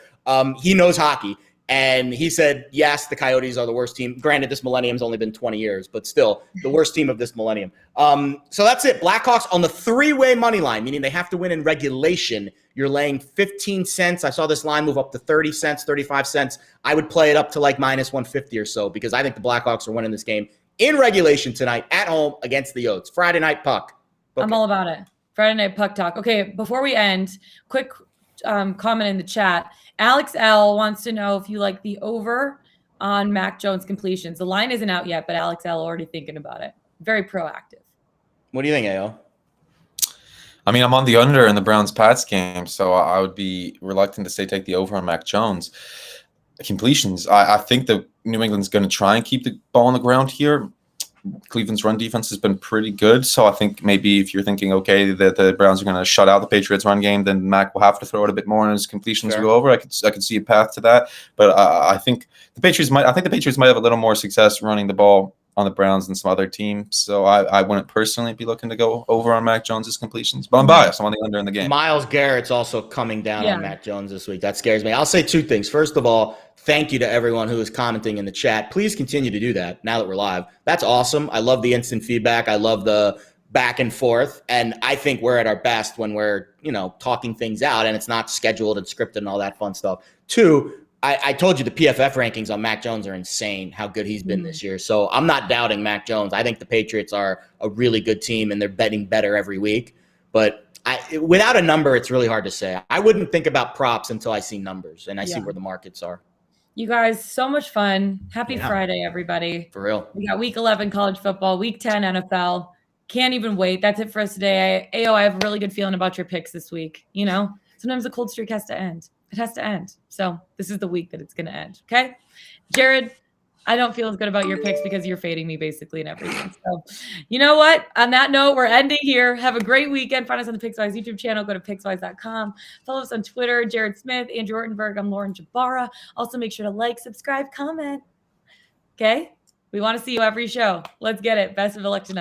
he knows hockey. And he said, yes, the Coyotes are the worst team. Granted, this millennium's only been 20 years, but still the worst team of this millennium. So that's it. Blackhawks on the 3-way money line, meaning they have to win in regulation. You're laying 15 cents. I saw this line move up to 30 cents, 35 cents. I would play it up to like minus 150 or so because I think the Blackhawks are winning this game in regulation tonight at home against the Yotes. Friday night puck. I'm all about it. Friday night puck talk. Okay, before we end, quick comment in the chat. Alex L wants to know if you like the over on Mac Jones completions. The line isn't out yet, but Alex L already thinking about it. Very proactive. What do you think, AO? I mean, I'm on the under in the Browns-Pats game, so I would be reluctant to say take the over on Mac Jones. Completions, I think that New England's going to try and keep the ball on the ground here. Cleveland's run defense has been pretty good, so I think maybe if you're thinking, okay, that the Browns are going to shut out the Patriots' run game, then Mac will have to throw it a bit more, and his completions will go over. I could see a path to that, but I think the Patriots might have a little more success running the ball on the Browns than some other teams. So I wouldn't personally be looking to go over on Mac Jones's completions, but I'm biased. I'm on the under in the game. Myles Garrett's also coming down on Mac Jones this week. That scares me. I'll say 2 things. First of all, thank you to everyone who is commenting in the chat. Please continue to do that now that we're live. That's awesome. I love the instant feedback. I love the back and forth. And I think we're at our best when we're, talking things out and it's not scheduled and scripted and all that fun stuff. 2, I told you the PFF rankings on Mac Jones are insane, how good he's been this year. So I'm not doubting Mac Jones. I think the Patriots are a really good team, and they're betting better every week. But without a number, it's really hard to say. I wouldn't think about props until I see numbers and I see where the markets are. You guys, so much fun. Happy Friday, everybody. For real. We got week 11 college football, week 10 NFL. Can't even wait. That's it for us today. I have a really good feeling about your picks this week. Sometimes the cold streak has to end. It has to end. So this is the week that it's going to end. Okay. Jared, I don't feel as good about your picks because you're fading me basically in everything. So you know what? On that note, we're ending here. Have a great weekend. Find us on the Pickswise YouTube channel. Go to pickswise.com. Follow us on Twitter. Jared Smith, Andrew Ortenberg. I'm Lauren Jabara. Also make sure to like, subscribe, comment. Okay. We want to see you every show. Let's get it. Best of election night.